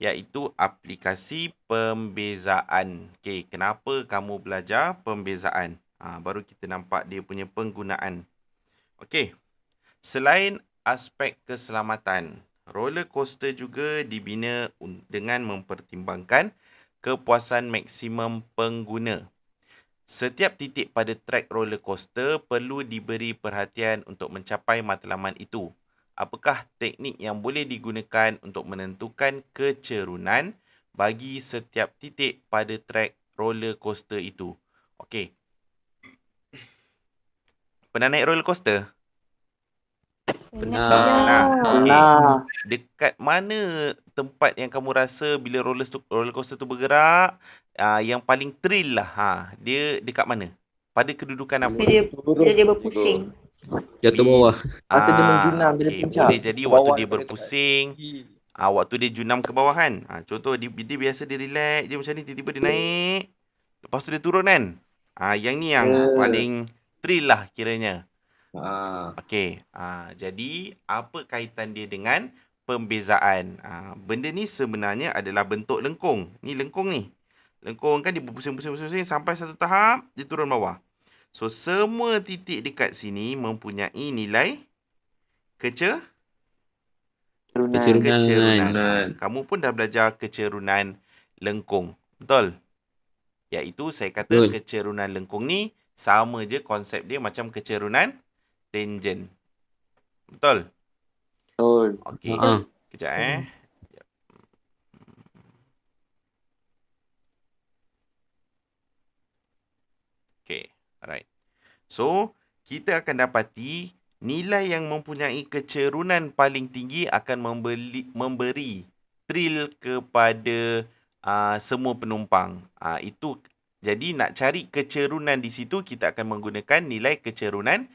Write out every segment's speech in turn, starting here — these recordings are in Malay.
iaitu aplikasi pembezaan. Okey, kenapa kamu belajar pembezaan? Baru kita nampak dia punya penggunaan. Okey, selain aspek keselamatan, roller coaster juga dibina dengan mempertimbangkan kepuasan maksimum pengguna. Setiap titik pada trek roller coaster perlu diberi perhatian untuk mencapai matlamat itu. Apakah teknik yang boleh digunakan untuk menentukan kecerunan bagi setiap titik pada trek roller coaster itu? Okey. Pernah naik roller coaster? Pernah. Okey. Pernah. Dekat mana tempat yang kamu rasa bila roller coaster tu bergerak, yang paling thrill lah? Dia dekat mana? Pada kedudukan apa? Bila dia berpusing. Jatuh bawah. Masa dia menjunam dari Okey, puncak. boleh jadi Ke waktu bawah dia daripada tempat berpusing, tinggi. waktu dia junam ke bawah kan. Contoh dia biasa dia relax je macam ni, tiba-tiba dia naik, lepas tu dia turun kan. Yang ni yang paling thrill lah kiranya. Okey, jadi apa kaitan dia dengan pembezaan? Benda ni sebenarnya adalah bentuk lengkung. Ni lengkung ni. Lengkung kan dia berpusing-pusing sampai satu tahap dia turun bawah. So semua titik dekat sini mempunyai nilai kecerunan. Kamu pun dah belajar kecerunan lengkung. Betul? Iaitu saya kata kecerunan lengkung ni sama je konsep dia macam kecerunan tangent. Betul? Betul. Okey. Kejap Okey, alright. So, kita akan dapati nilai yang mempunyai kecerunan paling tinggi akan memberi thrill kepada semua penumpang. Itu jadi nak cari kecerunan di situ kita akan menggunakan nilai kecerunan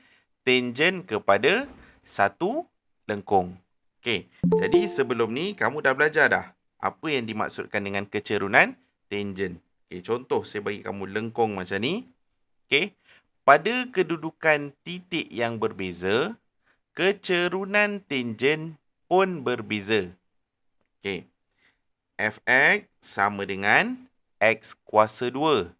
tangent kepada satu lengkung. Okey. Jadi sebelum ni kamu dah belajar dah apa yang dimaksudkan dengan kecerunan tangent. Okey, contoh saya bagi kamu lengkung macam ni. Okey. Pada kedudukan titik yang berbeza, kecerunan tangent pun berbeza. Okey. Fx sama dengan x kuasa 2.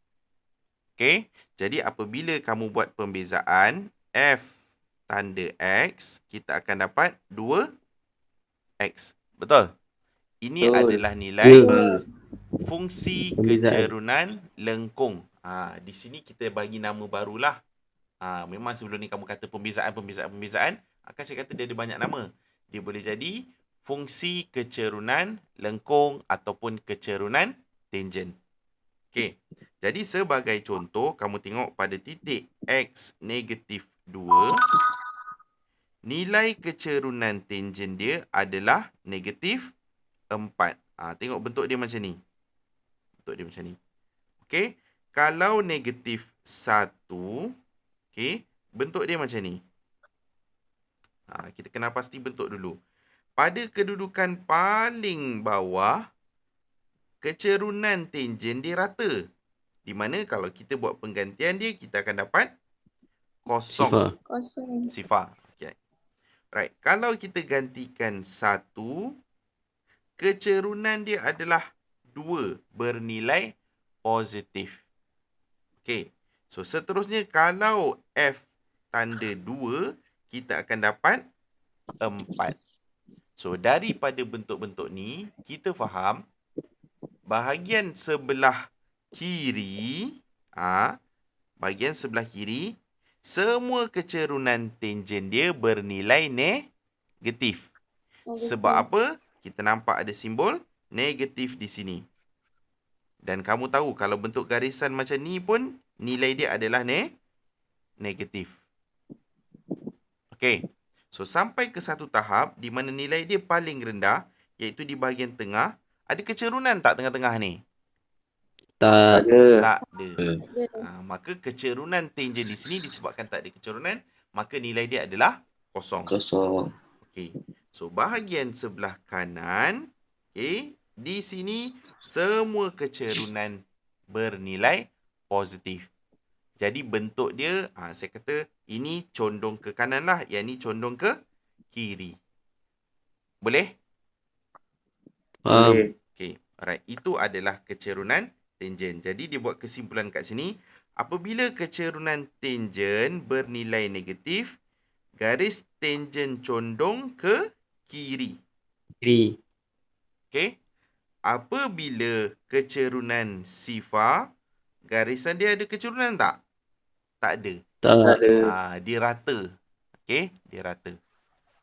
Okey. Jadi apabila kamu buat pembezaan f tanda x, kita akan dapat 2x. Betul? Ini adalah nilai fungsi kecerunan lengkung. Di sini kita bagi nama barulah. Memang sebelum ni kamu kata pembezaan. Akan saya kata dia ada banyak nama. Dia boleh jadi fungsi kecerunan lengkung ataupun kecerunan tangent. Okey. Jadi sebagai contoh, kamu tengok pada titik x negatif 2, nilai kecerunan tangent dia adalah negatif 4. Tengok bentuk dia macam ni. Okey. Kalau negatif 1, okey, bentuk dia macam ni. Kita kena pasti bentuk dulu. Pada kedudukan paling bawah, kecerunan tangent dia rata. Di mana kalau kita buat penggantian dia, kita akan dapat kosong. Sifar. Okay. Right. Kalau kita gantikan 1, kecerunan dia adalah 2 bernilai positif. Okey. So seterusnya kalau F tanda 2, kita akan dapat 4. So daripada bentuk-bentuk ni, kita faham bahagian sebelah kiri, semua kecerunan tangent dia bernilai negatif. Sebab apa? Kita nampak ada simbol negatif di sini. Dan kamu tahu kalau bentuk garisan macam ni pun nilai dia adalah negatif. Okey. So sampai ke satu tahap di mana nilai dia paling rendah, iaitu di bahagian tengah. Ada kecerunan tak tengah-tengah ni? Tak ada. Maka kecerunan tangent di sini disebabkan tak ada kecerunan, maka nilai dia adalah kosong. Okey. So bahagian sebelah kanan, okey, di sini semua kecerunan bernilai positif. Jadi bentuk dia, saya kata ini condong ke kanan lah, yang ni condong ke kiri. Boleh? Faham. Boleh. Okey, alright. Itu adalah kecerunan tangent. Jadi dia buat kesimpulan kat sini, apabila kecerunan tangent bernilai negatif, garis tangent condong ke kiri. Kiri. Okey. Apabila kecerunan sifar, garisan dia ada kecerunan tak? Tak ada. Tak Tak. ada. Dia rata. Okey, dia rata.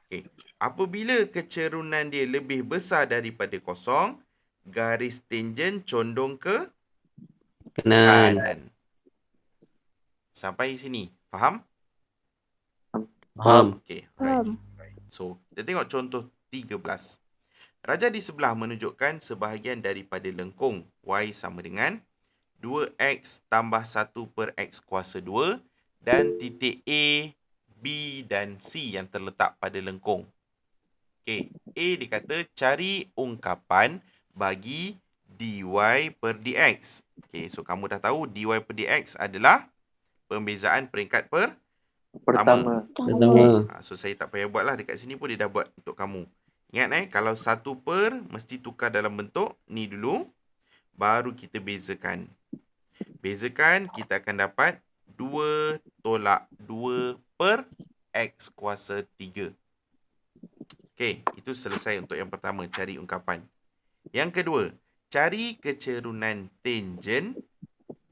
Okey. Apabila kecerunan dia lebih besar daripada kosong, garis tangent condong ke Kanan. kanan. Sampai sini. Faham? Faham. Okey, alright. So, kita tengok contoh 13. Raja di sebelah menunjukkan sebahagian daripada lengkung Y sama dengan 2X tambah 1 per X kuasa 2 dan titik A, B dan C yang terletak pada lengkung. Okey, A dikata cari ungkapan bagi dy per dx. Okey, so kamu dah tahu dy per dx adalah pembezaan peringkat Pertama. Pertama. So saya tak payah buat lah, dekat sini pun dia dah buat untuk kamu. Ingat kalau 1 per mesti tukar dalam bentuk ni dulu, baru kita bezakan. Bezakan, kita akan dapat 2 tolak 2 per X kuasa 3. Okey, itu selesai untuk yang pertama, cari ungkapan. Yang kedua, cari kecerunan tangent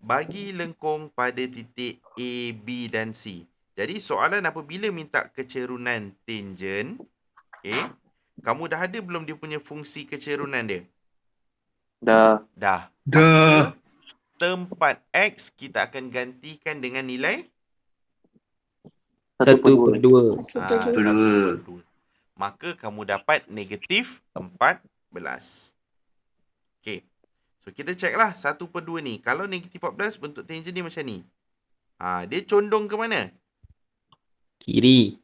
bagi lengkung pada titik A, B dan C. Jadi soalan apabila minta kecerunan tangent, okey, kamu dah ada belum dia punya fungsi kecerunan dia? Dah. Dah. Maka tempat X kita akan gantikan dengan nilai 1 per 1 per 2. 2. 1/2. Maka kamu dapat negatif 14. Okey. So kita check lah 1 per 2 ni. Kalau negatif 14 bentuk tangent dia macam ni. Dia condong ke mana? Kiri.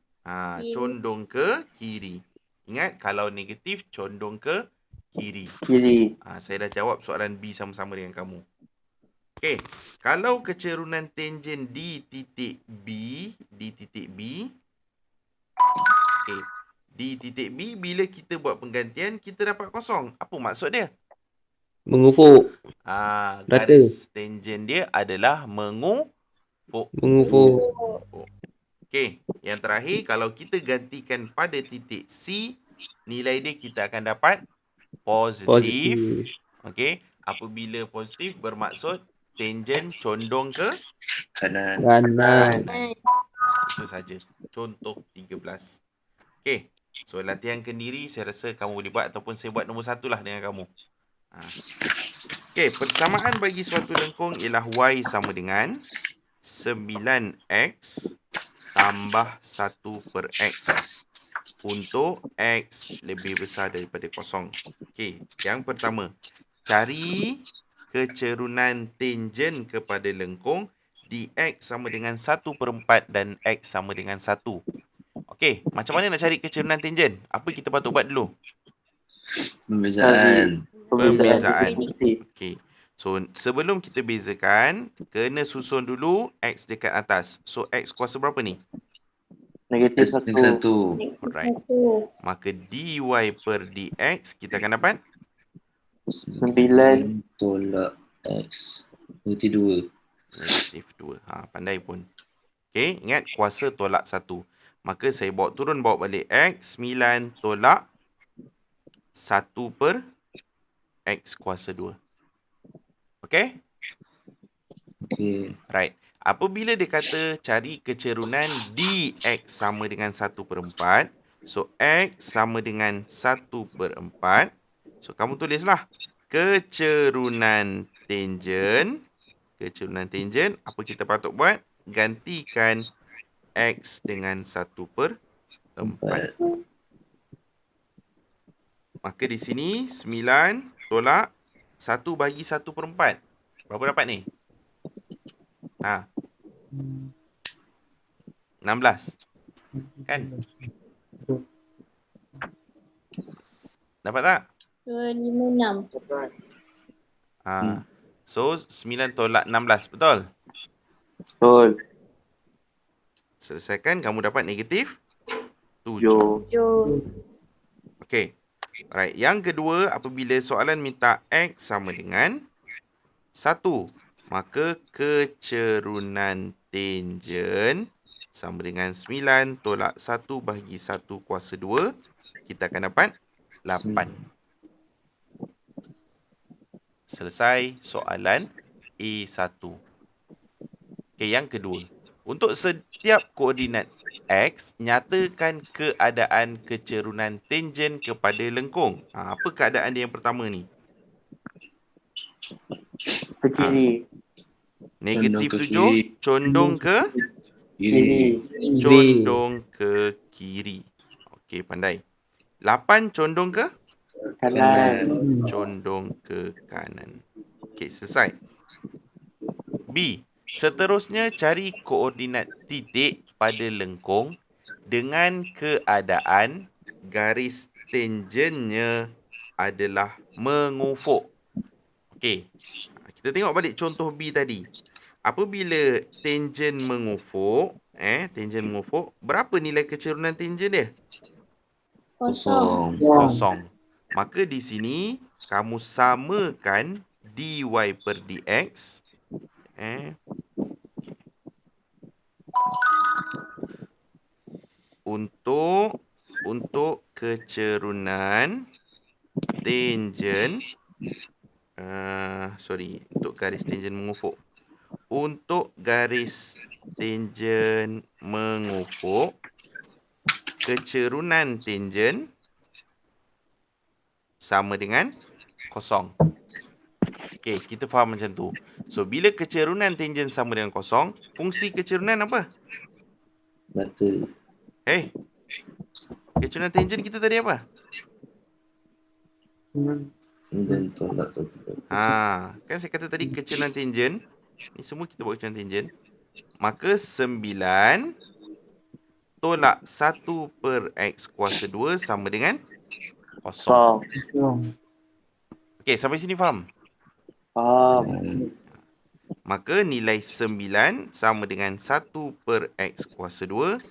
Condong ke kiri. Ingat kalau negatif condong ke kiri. Kiri. Saya dah jawab soalan B sama-sama dengan kamu. Okey, kalau kecerunan tangent di titik B, okey, di titik B bila kita buat penggantian kita dapat kosong. Apa maksud dia? Mengufuk. Garis tangent dia adalah mengufuk. Mengufuk. Okey, yang terakhir kalau kita gantikan pada titik C, nilai dia kita akan dapat positif. Okey, apabila positif bermaksud tangent condong ke Kanan. kanan. Itu saja. Contoh 13. Okey. So latihan kendiri saya rasa kamu boleh buat ataupun saya buat nombor 1 lah dengan kamu. Okey, persamaan bagi suatu lengkung ialah Y sama dengan 9X tambah 1 per X untuk X lebih besar daripada kosong. Okey, yang pertama, cari kecerunan tangent kepada lengkung dx sama dengan 1/4 dan x sama dengan 1. Okey, macam mana nak cari kecerunan tangent? Apa kita patut buat dulu? Pembezaan. Pembezaan. Mesti. Okey. So, sebelum kita bezakan, kena susun dulu x dekat atas. So, x kuasa berapa ni? Negatif 1. Alright. Maka dy per dx kita akan dapat 9. Tolak X. Negatif 2. negatif 2. Pandai pun. Okey, ingat kuasa tolak 1. Maka saya bawa turun, bawa balik X. 9 tolak 1 per X kuasa 2. Okey? Okey. Right. Apabila dia kata cari kecerunan dx sama dengan 1/4. So, X sama dengan 1/4. So, kamu tulislah kecerunan tangent. Kecerunan tangent, apa kita patut buat? Gantikan X dengan 1/4. Maka di sini 9 tolak 1 bagi 1/4. Berapa dapat ni? 16. Kan? Dapat tak? 256. So 9 tolak 16, betul? Betul. Selesaikan, kamu dapat negatif 7. Jo. Okey. Alright, yang kedua, apabila soalan minta X sama dengan 1, maka kecerunan tangen sama dengan 9 tolak 1 bahagi 1 kuasa 2. Kita akan dapat 8. Selesai soalan A1. Okey, yang kedua. Untuk setiap koordinat X, nyatakan keadaan kecerunan tangen kepada lengkung. Apa keadaan dia yang pertama ni? Ke kiri. Negatif Condong ke 7, kiri. condong ke Kiri. condong ke kiri. Okey, pandai. 8 condong ke Kanan. condong ke kanan. Okey, selesai. B. Seterusnya cari koordinat titik pada lengkung dengan keadaan garis tangennya adalah mengufuk. Okey. Kita tengok balik contoh B tadi. Apabila tangen mengufuk, berapa nilai kecerunan tangen dia? Kosong. Kosong. Maka di sini kamu samakan dy per dx. Untuk kecerunan tangen, untuk garis tangen mengufuk. Untuk garis tangen mengufuk, kecerunan tangen sama dengan kosong. Okey, kita faham macam tu. So, bila kecerunan tangen sama dengan kosong, fungsi kecerunan apa? Betul. Kecerunan tangen kita tadi apa? 9 tolak 1. Kan saya kata tadi kecerunan tangen. Ni semua kita buat kecerunan tangen. Maka 9 tolak 1 per X kuasa 2 sama dengan kosong. Okey, sampai sini faham? Faham. Maka nilai 9 sama dengan 1 per X kuasa 2.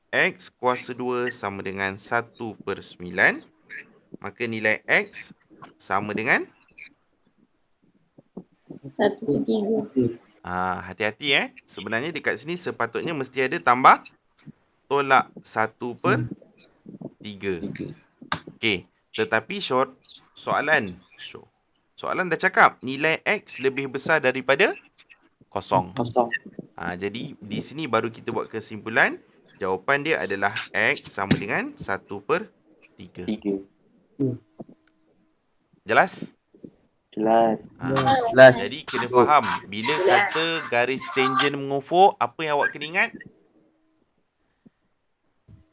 X kuasa 2 sama dengan 1 per 9. Maka nilai X sama dengan 1/3. hati-hati Sebenarnya dekat sini sepatutnya mesti ada tambah tolak 1 per 3. Okey, tetapi soalan dah cakap nilai X lebih besar daripada kosong. Jadi di sini baru kita buat kesimpulan. Jawapan dia adalah X sama dengan 1 per 3. 3. Jelas? Jelas. Jadi kena faham. Bila kata garis tangen mengufuk, apa yang awak kena ingat?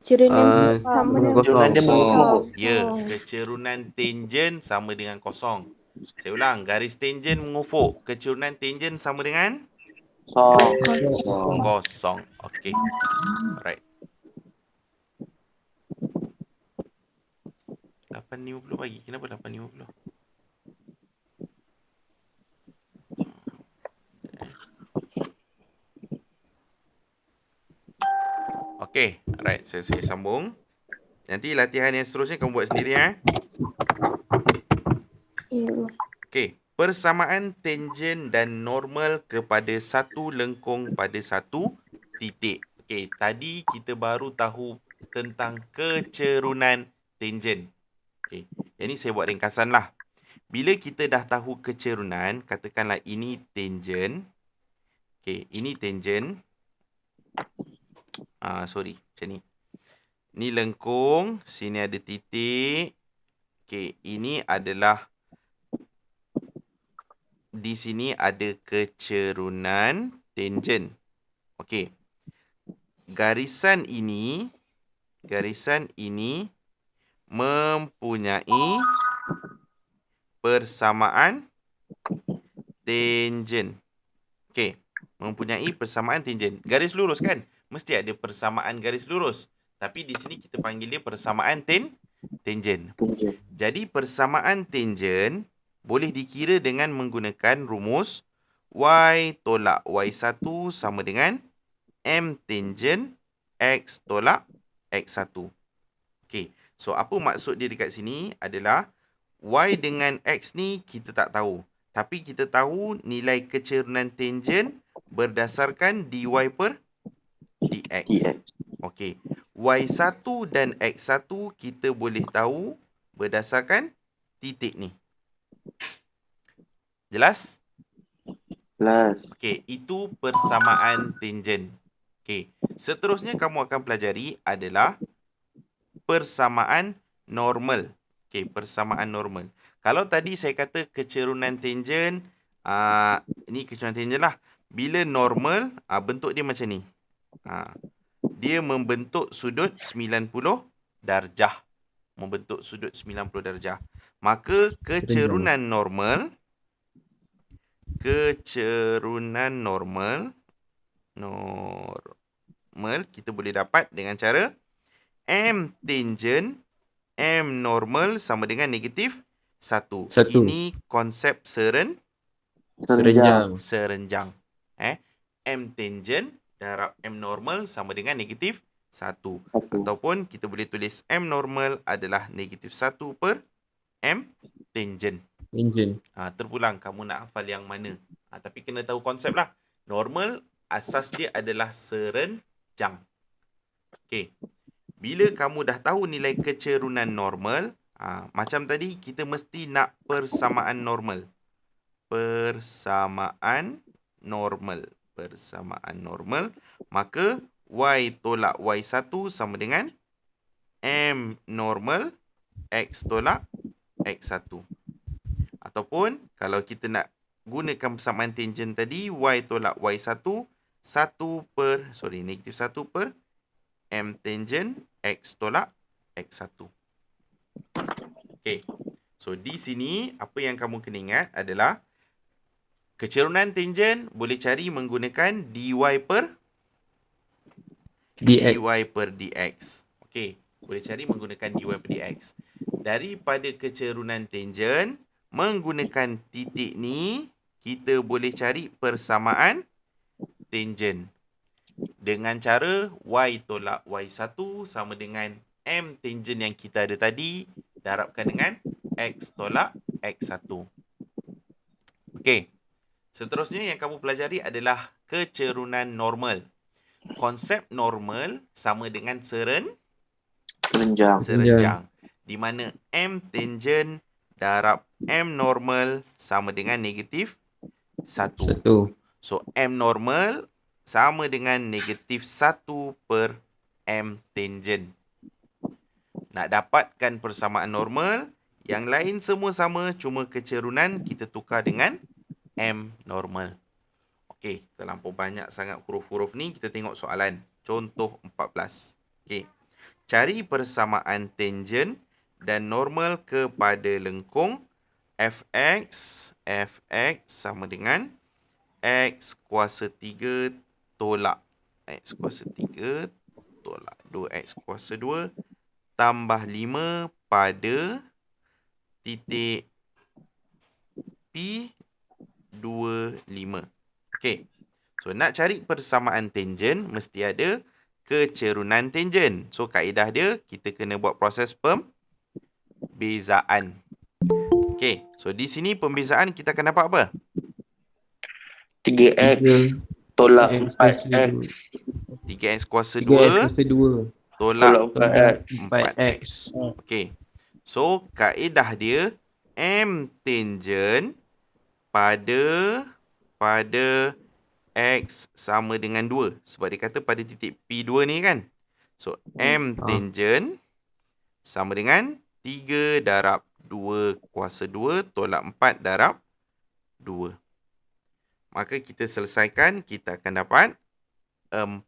Kecerunan sama dengan Kecerunan dia mengufuk. Ya, kecerunan tangen sama dengan kosong. Saya ulang, garis tangen mengufuk. Kecerunan tangen sama dengan kosong. Okey. Alright. 8.50 pagi. Kenapa 8.50? Okey. Alright. Saya sambung. Nanti latihan yang seterusnya kamu buat sendiri Okey. Persamaan tangen dan normal kepada satu lengkung pada satu titik. Okey. Tadi kita baru tahu tentang kecerunan tangen. Okey. Yang ni saya buat ringkasan lah. Bila kita dah tahu kecerunan, katakanlah ini tangen. Okey, ini tangen. Macam ni. Ni lengkung, sini ada titik. Okey, ini adalah di sini ada kecerunan tangen. Okey. Garisan ini mempunyai persamaan tangen. Okey, mempunyai persamaan tangen. Garis lurus kan? Mesti ada persamaan garis lurus. Tapi di sini kita panggil dia persamaan tangen. Jadi persamaan tangen boleh dikira dengan menggunakan rumus Y tolak Y1 sama dengan M tangen X tolak X1. Okey. So, apa maksud dia dekat sini adalah y dengan x ni kita tak tahu. Tapi kita tahu nilai kecerunan tangent berdasarkan dy per dx. dx. Okey. Y1 dan X1 kita boleh tahu berdasarkan titik ni. Jelas? Plus. Okey, itu persamaan tangent. Okey, seterusnya kamu akan pelajari adalah persamaan normal. Okey, persamaan normal. Kalau tadi saya kata kecerunan tangent, ini kecerunan tangent lah. Bila normal, bentuk dia macam ni. Dia membentuk sudut 90 darjah. Membentuk sudut 90 darjah. Maka kecerunan normal kita boleh dapat dengan cara M tangent M normal sama dengan negatif 1. Ini konsep Serenjang. serenjang. M tangent darab M normal sama dengan negatif 1. Ataupun kita boleh tulis M normal adalah negatif 1 per M tangent. Terpulang kamu nak hafal yang mana. Tapi kena tahu konsep lah. Normal asas dia adalah serenjang. Okey. Bila kamu dah tahu nilai kecerunan normal, macam tadi kita mesti nak persamaan normal. Persamaan normal. Maka y tolak y1 sama dengan M normal X tolak X1. Ataupun kalau kita nak gunakan persamaan tangent tadi, y tolak y1 negatif 1 per M tangent X tolak X1. Okey. So di sini apa yang kamu kena ingat adalah kecerunan tangent boleh cari menggunakan dy per dx. Okey, boleh cari menggunakan dy per dx. Daripada kecerunan tangent menggunakan titik ni, kita boleh cari persamaan tangent. Dengan cara y tolak y1 sama dengan M tangent yang kita ada tadi darabkan dengan X tolak X1. Okey. Seterusnya yang kamu pelajari adalah kecerunan normal. Konsep normal sama dengan serenjang. Di mana M tangent darab M normal sama dengan negatif 1. So, M normal sama dengan negatif 1 per M tangent. Nak dapatkan persamaan normal, yang lain semua sama, cuma kecerunan kita tukar dengan M normal. Okey, terlampau banyak sangat huruf-huruf ni, kita tengok soalan. Contoh 14. Okey. Cari persamaan tangent dan normal kepada lengkung fx sama dengan x kuasa 3 tolak x kuasa 3 tolak 2x kuasa 2 tambah 5 pada titik P25. Okey. So, nak cari persamaan tangent, mesti ada kecerunan tangent. So, kaedah dia, kita kena buat proses pembezaan. Okey. So, di sini pembezaan kita akan dapat apa? 3x tolak 4x 3x kuasa 2 tolak 4x. Okey. So, kaedah dia, M tangent pada X sama dengan 2. Sebab dia kata pada titik P2 ni kan. So, M tangent sama dengan 3 darab 2 kuasa 2 tolak 4 darab 2. Maka kita selesaikan, kita akan dapat 4.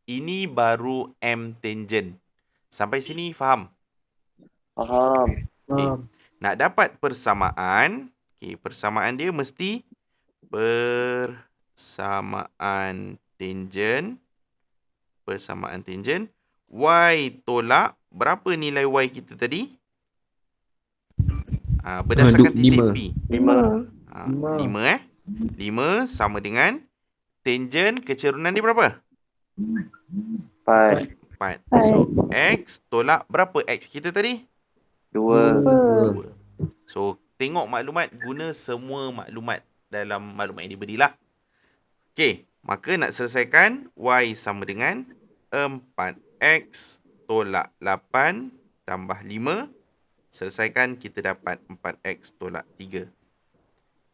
Ini baru M tangent. Sampai sini faham? Faham. Okay. Nak dapat persamaan, persamaan dia mesti persamaan tangent y tolak berapa nilai y kita tadi? Berdasarkan titik P. 5 sama dengan tangent kecerunan dia berapa? 4. 4. So, X tolak berapa X kita tadi? 2. 2. So, tengok maklumat, guna semua maklumat dalam maklumat yang diberilah. Okey, maka nak selesaikan, Y sama dengan 4X tolak 8 tambah 5. Selesaikan, kita dapat 4X tolak 3.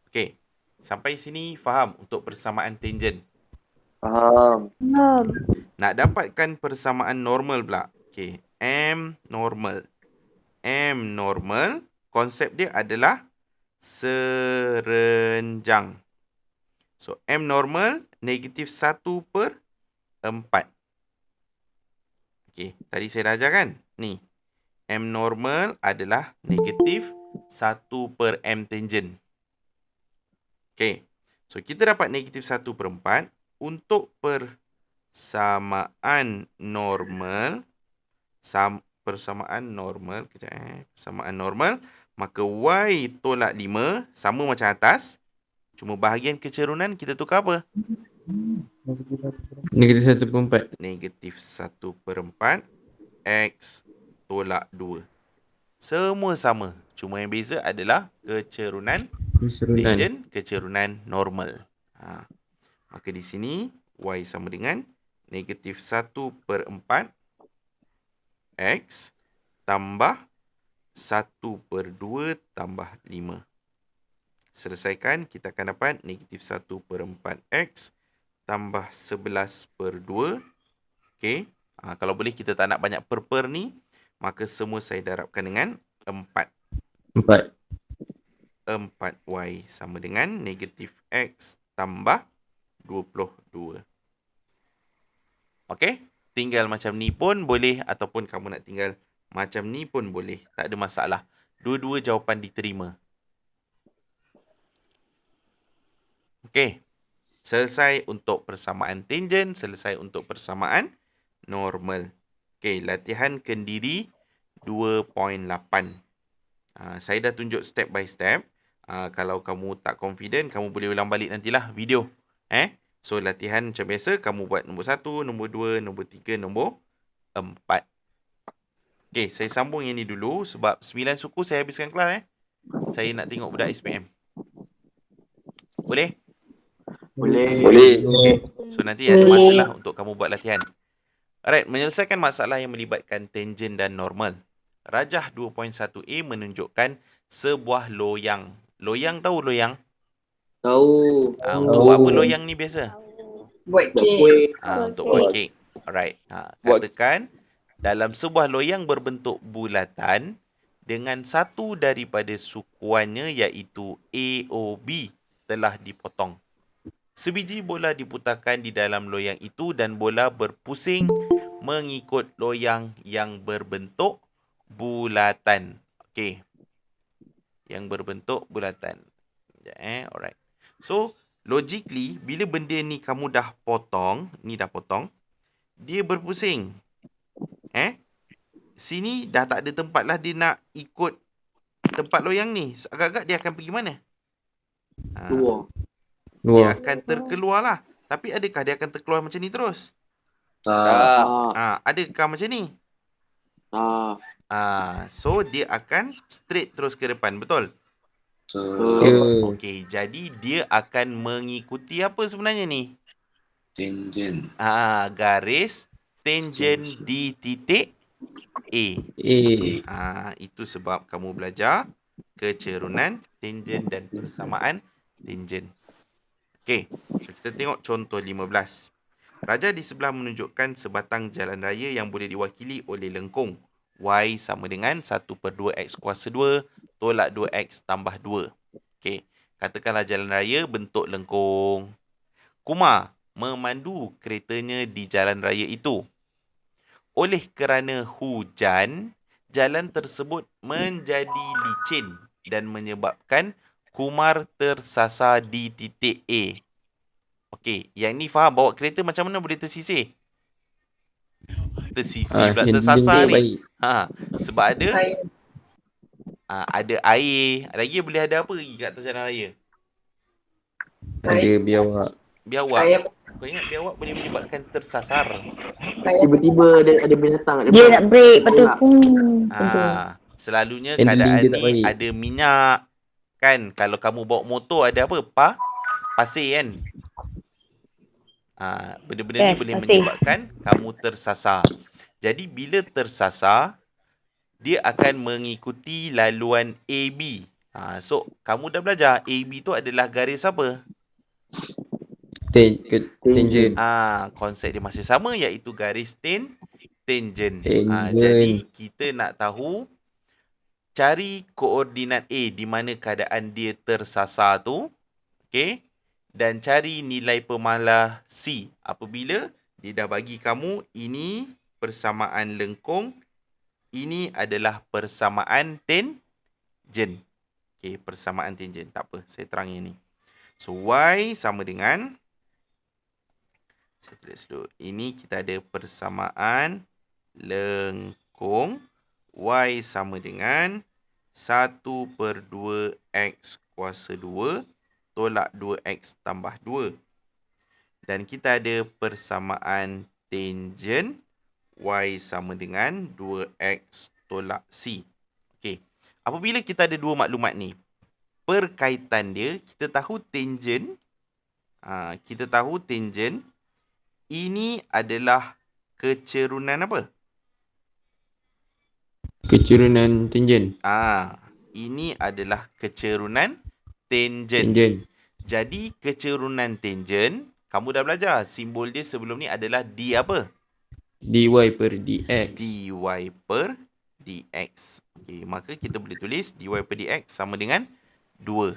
Okey, sampai sini faham untuk persamaan tangent. Faham. Nak dapatkan persamaan normal pula. Okey, M normal. M normal, konsep dia adalah serenjang. So, M normal negatif 1/4. Okey, tadi saya dah ajar kan? Ni. M normal adalah negatif 1/M tangent. Okey. So, kita dapat negatif 1/4 untuk persamaan normal. Persamaan normal. Persamaan normal. Maka Y tolak 5 sama macam atas. Cuma bahagian kecerunan kita tukar apa? Negatif 1/4. Negatif 1/4 X tolak 2. Semua sama. Cuma yang beza adalah kecerunan tangent, kecerunan normal. Maka di sini Y sama dengan negatif 1/4 X tambah 1/2 tambah 5. Selesaikan, kita akan dapat negatif 1/4 X tambah 11/2. Okey. Kalau boleh kita tak nak banyak per ni, maka semua saya darabkan dengan 4. 4Y sama dengan negatif X tambah 22. Okey. Tinggal macam ni pun boleh, ataupun kamu nak tinggal macam ni pun boleh. Tak ada masalah. Dua-dua jawapan diterima. Okey. Selesai untuk persamaan tangent, selesai untuk persamaan normal. Okey, latihan kendiri 2.8. Saya dah tunjuk step by step. Kalau kamu tak confident, kamu boleh ulang balik nantilah video. So, latihan macam biasa, kamu buat nombor 1, nombor 2, nombor 3, nombor 4. Okey, saya sambung yang ni dulu sebab 9 suku saya habiskan kelas. Saya nak tengok budak SPM. Boleh? Boleh. Okay. So, nanti ada masalah untuk kamu buat latihan. Alright, menyelesaikan masalah yang melibatkan tangent dan normal. Rajah 2.1a menunjukkan sebuah loyang. Loyang tahu loyang? Tahu. Untuk buat apa loyang ni biasa? Buat kek. Untuk buat kek. Alright. Katakan dalam sebuah loyang berbentuk bulatan dengan satu daripada sukuannya iaitu AOB telah dipotong. Sebiji bola diputarkan di dalam loyang itu dan bola berpusing mengikut loyang yang berbentuk bulatan. Okey. Yang berbentuk bulatan. Alright. So, logically, bila benda ni kamu dah potong, dia berpusing. Sini dah tak ada tempat lah dia nak ikut tempat loyang ni. Agak-agak dia akan pergi mana? Dia akan terkeluar lah. Tapi adakah dia akan terkeluar macam ni terus? Adakah macam ni? So, dia akan straight terus ke depan. Betul? Okey, jadi dia akan mengikuti apa sebenarnya ni? Tangent. Garis tangent di titik A. Itu sebab kamu belajar kecerunan tangent dan persamaan tangent. Okey, so kita tengok contoh 15. Raja di sebelah menunjukkan sebatang jalan raya yang boleh diwakili oleh lengkung. Y sama dengan 1/2X kuasa 2 tolak 2X tambah 2. Okey, katakanlah jalan raya bentuk lengkung. Kumar memandu keretanya di jalan raya itu. Oleh kerana hujan, jalan tersebut menjadi licin dan menyebabkan Kumar tersasar di titik A. Okey, yang ni faham bawa kereta macam mana boleh tersisir? Tersasar ni. Sebab ada air. Lagi boleh ada apa lagi kat atas jalan raya? Ada biawak. Biawak. Kau ingat biawak boleh menyebabkan tersasar. Tiba-tiba ada binatang kat Dia depan. nak break, lepas tu Tolak. macam tu. Selalunya Handling keadaan dia tak ni baik. ada minyak. Kan? Kalau kamu bawa motor ada apa? Pasir kan? Benda-benda ni Yes, boleh pasir. menyebabkan kamu tersasar. Jadi bila tersasar, dia akan mengikuti laluan AB. So, kamu dah belajar AB tu adalah garis apa? Tangent. Konsep dia masih sama iaitu garis tangent. Tangent. Jadi kita nak tahu cari koordinat A di mana keadaan dia tersasar tu. Okey. Dan cari nilai pemalah C apabila dia dah bagi kamu ini persamaan lengkung, ini adalah persamaan tangent. Okey, persamaan tangent. Tak apa, saya terang yang ni. So Y sama dengan, saya tulis dulu. Ini kita ada persamaan lengkung. Y sama dengan 1/2 X kuasa 2 tolak 2X tambah 2. Dan kita ada persamaan tangent. Y sama dengan 2X tolak C. Okey. Apabila kita ada dua maklumat ni, perkaitan dia, kita tahu tangent. Kita tahu tangent ini adalah kecerunan apa? Kecerunan tangent. Ini adalah kecerunan tangent. Jadi kecerunan tangent, kamu dah belajar simbol dia sebelum ni adalah D apa? dy per dx. dy per dx. Okey, maka kita boleh tulis dy per dx sama dengan 2.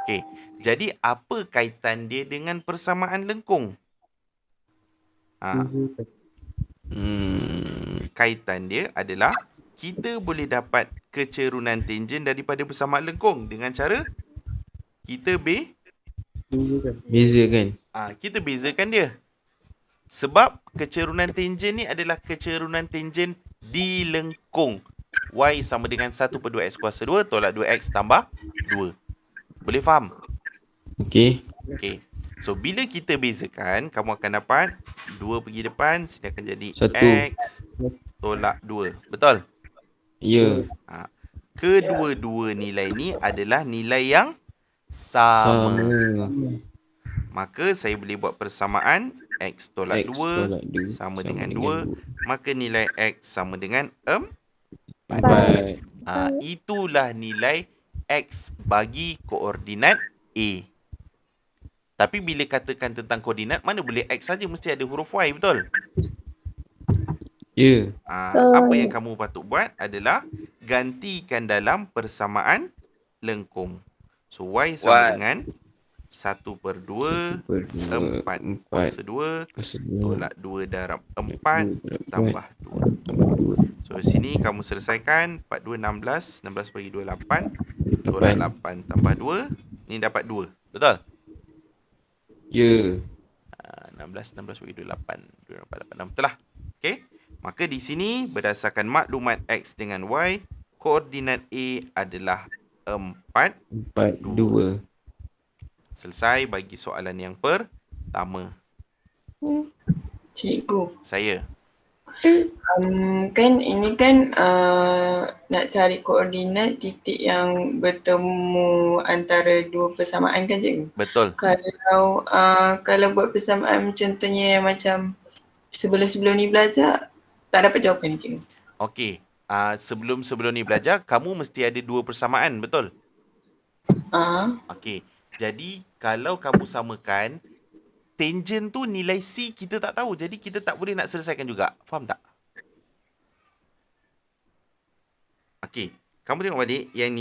Okey, jadi apa kaitan dia dengan persamaan lengkung? Kaitan dia adalah kita boleh dapat kecerunan tangent daripada persamaan lengkung dengan cara kita Bezakan. Kita bezakan dia. Sebab kecerunan tangent ni adalah kecerunan tangent di lengkung. Y sama dengan 1/2 X kuasa 2 tolak 2X tambah 2. Boleh faham? Okey. Okey. So, bila kita bezakan, kamu akan dapat 2 pergi depan, sini akan jadi 1. X tolak 2. Betul? Ya. Kedua-dua nilai ni adalah nilai yang sama. Maka saya boleh buat persamaan X tolak 2 sama dengan 2. Maka nilai X sama dengan 4. Itulah nilai X bagi koordinat A. Tapi bila katakan tentang koordinat, mana boleh X saja, mesti ada huruf Y, betul? Ya. Apa yang kamu patut buat adalah gantikan dalam persamaan lengkung. So, Y sama dengan 1/2 4 kuasa 2 tolak 2 darab 4 tambah 2. So, sini kamu selesaikan. 4 2 16. 16 bagi 2 8. Tolak 8 tambah 2. Ni dapat 2. Betul? Ya. 16 bagi 2 8. 2 dapat 8 6. Betul lah. Okey. Maka di sini berdasarkan maklumat X dengan Y, koordinat A adalah 4 2. Selesai bagi soalan yang pertama. Cikgu. Saya. Kan ini kan nak cari koordinat titik yang bertemu antara dua persamaan kan cikgu? Betul. Kalau buat persamaan contohnya macam sebelum ni belajar, tak dapat jawapan ni cikgu. Okey. Sebelum ni belajar, kamu mesti ada dua persamaan, betul? Okey. Jadi, kalau kamu samakan, tangent tu nilai C kita tak tahu. Jadi, kita tak boleh nak selesaikan juga. Faham tak? Okey. Kamu tengok balik. Yang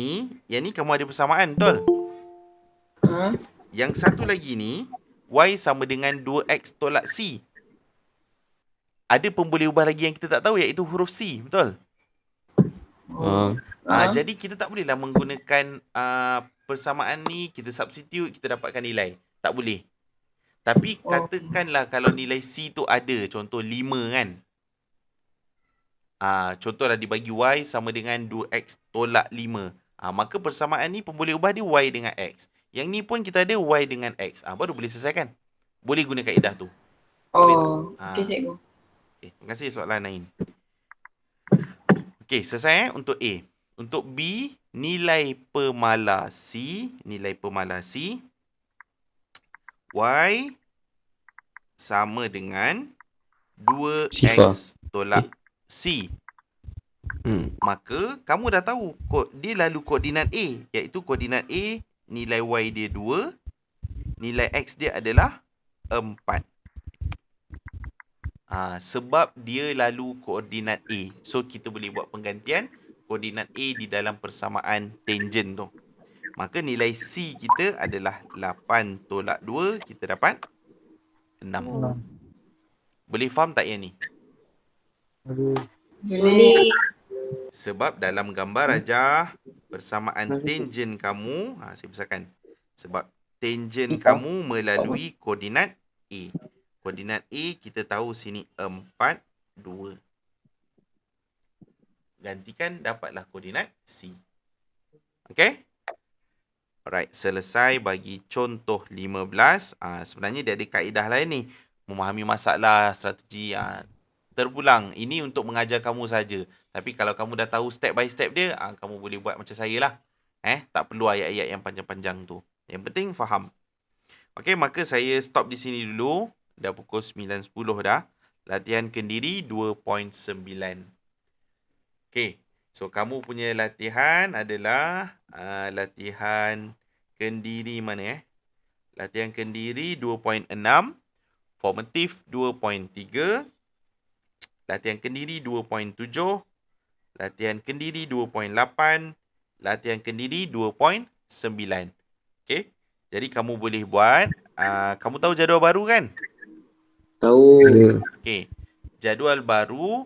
ni kamu ada persamaan, betul? Yang satu lagi ni, Y sama dengan 2X tolak C. Ada pemboleh ubah lagi yang kita tak tahu, iaitu huruf C, betul? Jadi kita tak bolehlah menggunakan persamaan ni, kita substitute, kita dapatkan nilai. Tak boleh. Tapi katakanlah kalau nilai C tu ada, contoh 5 kan. Contohlah dibagi Y sama dengan 2X tolak 5. Maka persamaan ni pemboleh ubah dia Y dengan X. Yang ni pun kita ada Y dengan X. Baru boleh selesaikan. boleh guna kaedah tu. Boleh tak? Oh, okey cikgu. Okay, terima kasih soalan Nain. Okey, selesai untuk A. Untuk B, nilai pemala C, Y sama dengan 2X tolak C. Maka kamu dah tahu dia lalu koordinat A, iaitu koordinat A nilai Y dia 2, nilai X dia adalah 4. Sebab dia lalu koordinat A. So kita boleh buat penggantian koordinat A di dalam persamaan tangent tu. Maka nilai C kita adalah 8 tolak 2, kita dapat 6. Boleh faham tak yang ni? Boleh. Sebab dalam gambar rajah persamaan tangent kamu, saya besarkan. Sebab tangent kamu melalui koordinat A. Koordinat A kita tahu sini 4, 2. Gantikan dapatlah koordinat C. Okey? Alright, selesai bagi contoh 15. Sebenarnya dia ada kaedah lain ni. Memahami masalah, strategi. Terpulang. Ini untuk mengajar kamu saja. Tapi kalau kamu dah tahu step by step dia, kamu boleh buat macam saya lah. Tak perlu ayat-ayat yang panjang-panjang tu. Yang penting faham. Okey, maka saya stop di sini dulu. Dah pukul 9.10 dah. Latihan kendiri 2.9. Okey. So, kamu punya latihan adalah latihan kendiri mana Latihan kendiri 2.6. Formatif 2.3. Latihan kendiri 2.7. Latihan kendiri 2.8. Latihan kendiri 2.9. Okey. Jadi, kamu boleh buat. Kamu tahu jadual baru kan? Tahu. Okey. Jadual baru